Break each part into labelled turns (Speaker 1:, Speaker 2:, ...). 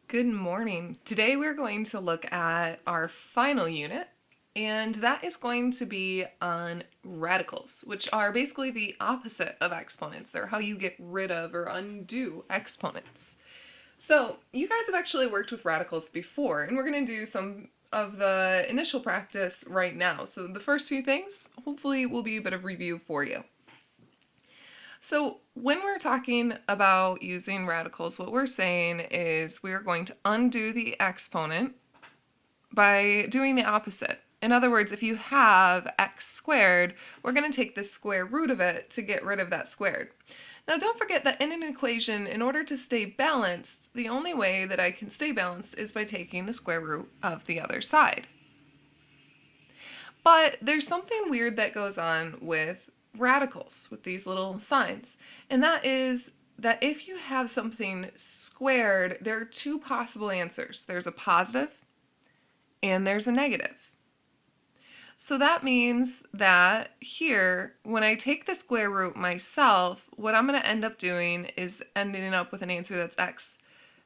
Speaker 1: Good morning. Today we're going to look at our final unit, and that is going to be on radicals, which are basically the opposite of exponents. They're how you get rid of or undo exponents. So you guys have actually worked with radicals before, and we're going to do some of the initial practice right now. So the first few things hopefully will be a bit of review for you. So when we're talking about using radicals, what we're saying is we're going to undo the exponent by doing the opposite. In other words, if you have x squared, we're going to take the square root of it to get rid of that squared. Now don't forget that in an equation, in order to stay balanced, the only way that I can stay balanced is by taking the square root of the other side. But there's something weird that goes on with radicals, with these little signs, and that is that if you have something squared, there are two possible answers. There's a positive and there's a negative. So that means that here, when I take the square root myself, what I'm going to end up doing is ending up with an answer that's x,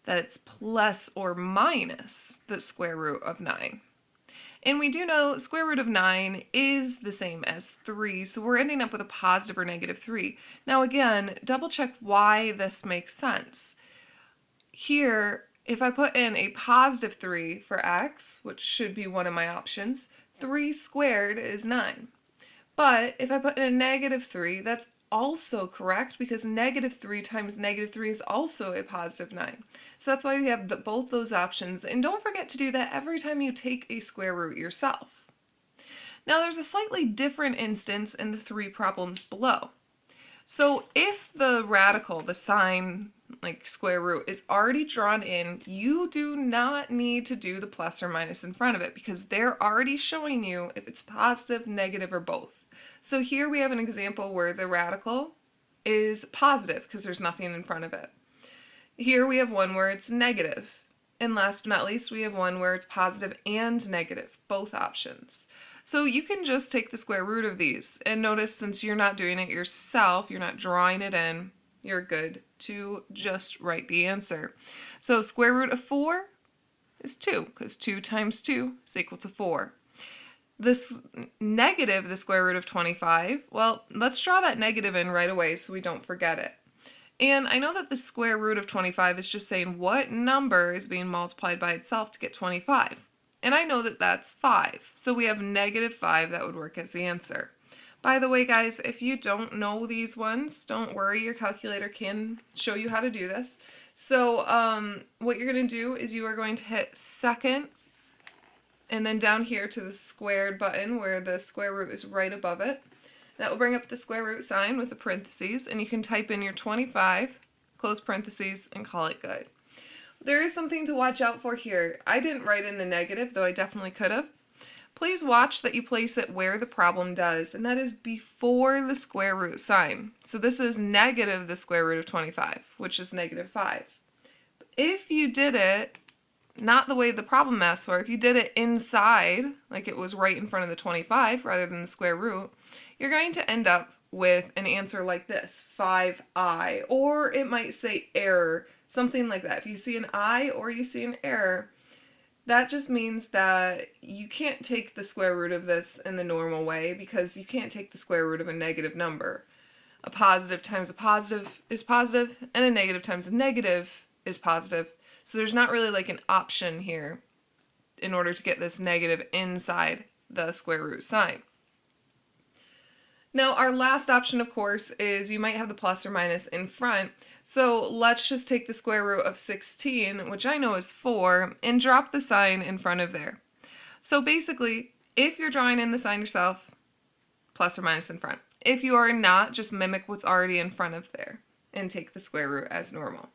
Speaker 1: that's plus or minus the square root of 9. And we do know square root of 9 is the same as 3, so we're ending up with a positive or negative 3. Now again, double check why this makes sense. Here, if I put in a positive 3 for x, which should be one of my options, 3 squared is 9. But if I put in a negative 3, that's also correct because negative 3 times negative 3 is also a positive 9. So that's why we have both those options. And don't forget to do that every time you take a square root yourself. Now there's a slightly different instance in the three problems below. So if the radical, the sign, like square root, is already drawn in, you do not need to do the plus or minus in front of it because they're already showing you if it's positive, negative, or both. So here we have an example where the radical is positive because there's nothing in front of it. Here we have one where it's negative. And last but not least, we have one where it's positive and negative, both options. So you can just take the square root of these. And notice since you're not doing it yourself, you're not drawing it in, you're good to just write the answer. So square root of 4 is 2, because 2 times 2 is equal to 4. This negative, the square root of 25, well, let's draw that negative in right away so we don't forget it. And I know that the square root of 25 is just saying what number is being multiplied by itself to get 25. And I know that that's 5. So we have negative 5 that would work as the answer. By the way, guys, if you don't know these ones, don't worry, your calculator can show you how to do this. So what you're going to do is you are going to hit second, and then down here to the squared button where the square root is right above it. That will bring up the square root sign with the parentheses, and you can type in your 25, close parentheses, and call it good. There is something to watch out for here. I didn't write in the negative, though I definitely could have. Please watch that you place it where the problem does, and that is before the square root sign. So this is negative the square root of 25, which is negative 5. If you did it not the way the problem asks for, if you did it inside, like it was right in front of the 25 rather than the square root, you're going to end up with an answer like this, 5i, or it might say error, something like that. If you see an I or you see an error, that just means that you can't take the square root of this in the normal way because you can't take the square root of a negative number. A positive times a positive is positive, and a negative times a negative is positive. So there's not really like an option here in order to get this negative inside the square root sign. Now our last option, of course, is you might have the plus or minus in front. So let's just take the square root of 16, which I know is 4, and drop the sign in front of there. So basically, if you're drawing in the sign yourself, plus or minus in front. If you are not, just mimic what's already in front of there and take the square root as normal.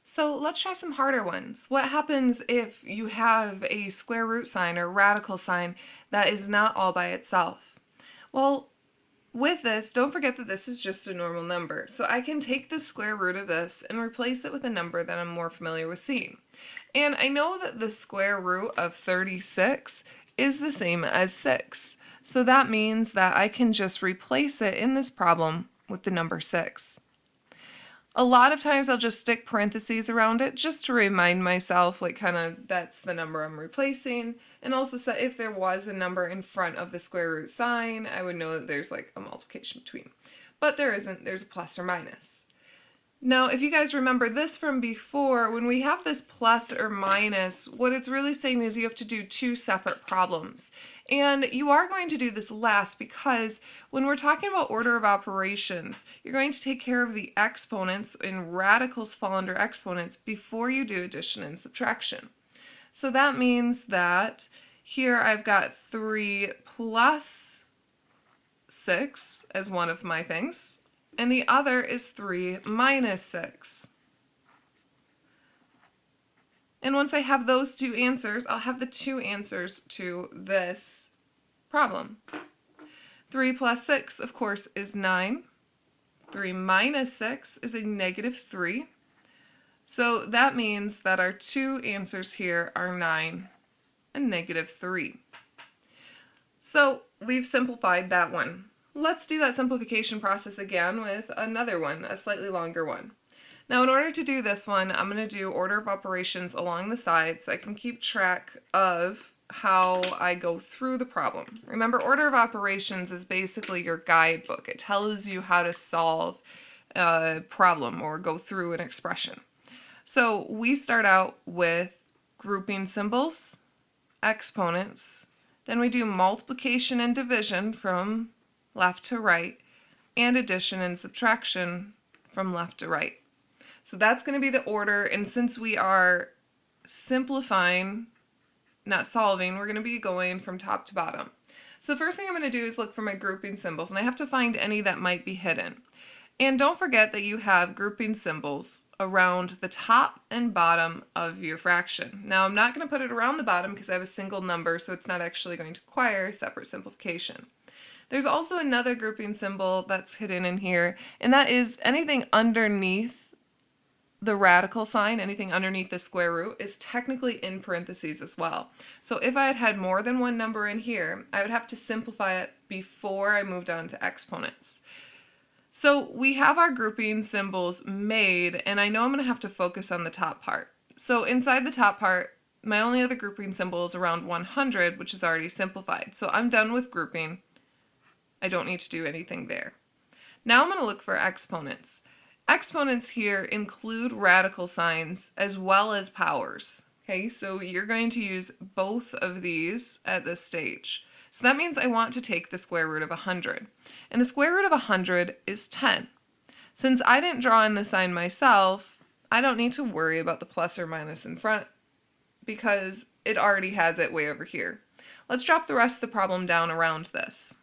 Speaker 1: So let's try some harder ones. What happens if you have a square root sign or radical sign that is not all by itself? Well, with this, don't forget that this is just a normal number. So I can take the square root of this and replace it with a number that I'm more familiar with seeing. And I know that the square root of 36 is the same as 6. So that means that I can just replace it in this problem with the number 6. A lot of times I'll just stick parentheses around it just to remind myself, like, kind of that's the number I'm replacing. And also, so if there was a number in front of the square root sign, I would know that there's like a multiplication between. But there isn't, there's a plus or minus. Now, if you guys remember this from before, when we have this plus or minus, what it's really saying is you have to do two separate problems. And you are going to do this last because when we're talking about order of operations, you're going to take care of the exponents, and radicals fall under exponents, before you do addition and subtraction. So that means that here I've got 3 plus 6 as one of my things, and the other is 3 minus 6. And once I have those two answers, I'll have the two answers to this problem. 3 plus 6, of course, is 9. 3 minus 6 is a negative 3. So that means that our two answers here are 9 and negative 3. So we've simplified that one. Let's do that simplification process again with another one, a slightly longer one. Now, in order to do this one, I'm going to do order of operations along the side so I can keep track of how I go through the problem. Remember, order of operations is basically your guidebook. It tells you how to solve a problem or go through an expression. So we start out with grouping symbols, exponents, then we do multiplication and division from left to right, and addition and subtraction from left to right. So that's going to be the order, and since we are simplifying, not solving, we're going to be going from top to bottom. So the first thing I'm going to do is look for my grouping symbols, and I have to find any that might be hidden. And don't forget that you have grouping symbols around the top and bottom of your fraction. Now, I'm not going to put it around the bottom because I have a single number, so it's not actually going to require separate simplification. There's also another grouping symbol that's hidden in here, and that is anything underneath the radical sign, anything underneath the square root, is technically in parentheses as well. So if I had had more than one number in here, I would have to simplify it before I moved on to exponents. So we have our grouping symbols made, and I know I'm going to have to focus on the top part. So inside the top part, my only other grouping symbol is around 100, which is already simplified. So I'm done with grouping. I don't need to do anything there. Now I'm going to look for exponents. Exponents here include radical signs as well as powers. Okay, so you're going to use both of these at this stage. So that means I want to take the square root of 100. And the square root of 100 is 10. Since I didn't draw in the sign myself, I don't need to worry about the plus or minus in front because it already has it way over here. Let's drop the rest of the problem down around this.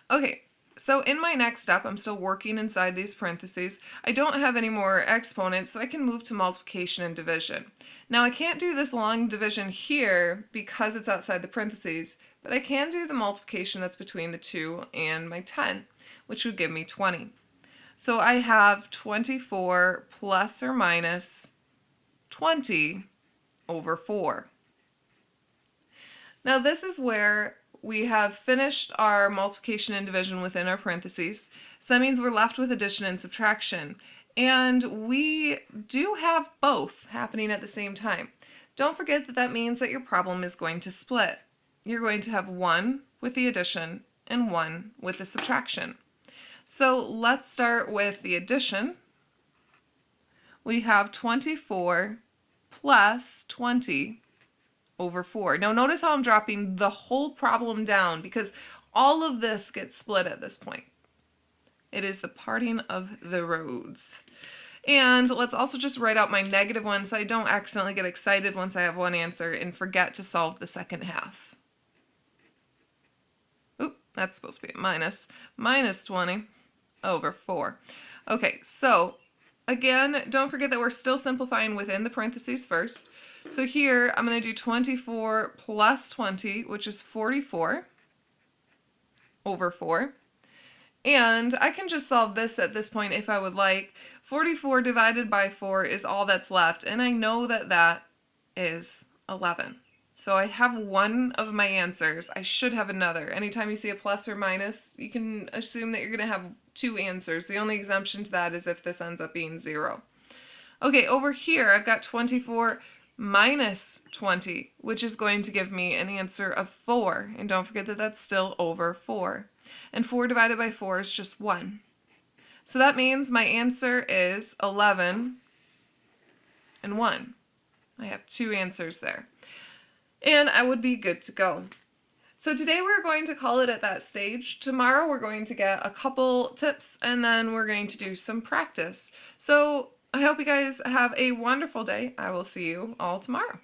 Speaker 1: Okay, so in my next step, I'm still working inside these parentheses. I don't have any more exponents, so I can move to multiplication and division. Now, I can't do this long division here because it's outside the parentheses, but I can do the multiplication that's between the 2 and my 10, which would give me 20. So I have 24 plus or minus 20 over 4. Now, this is where we have finished our multiplication and division within our parentheses. So that means we're left with addition and subtraction. And we do have both happening at the same time. Don't forget that that means that your problem is going to split. You're going to have 1 with the addition and 1 with the subtraction. So let's start with the addition. We have 24 plus 20 over 4. Now notice how I'm dropping the whole problem down because all of this gets split at this point. It is the parting of the roads. And let's also just write out my negative one so I don't accidentally get excited once I have one answer and forget to solve the second half. Oop, that's supposed to be a minus. Minus 20 over 4. Okay, so again, don't forget that we're still simplifying within the parentheses first. So here, I'm going to do 24 plus 20, which is 44 over 4. And I can just solve this at this point if I would like. 44 divided by 4 is all that's left, and I know that that is 11. So I have one of my answers. I should have another. Anytime you see a plus or minus, you can assume that you're going to have two answers. The only exemption to that is if this ends up being 0. Okay, over here I've got 24 minus 20, which is going to give me an answer of 4. And don't forget that that's still over 4. And 4 divided by 4 is just 1. So that means my answer is 11 and 1. I have two answers there. And I would be good to go. So today we're going to call it at that stage. Tomorrow we're going to get a couple tips and then we're going to do some practice. So I hope you guys have a wonderful day. I will see you all tomorrow.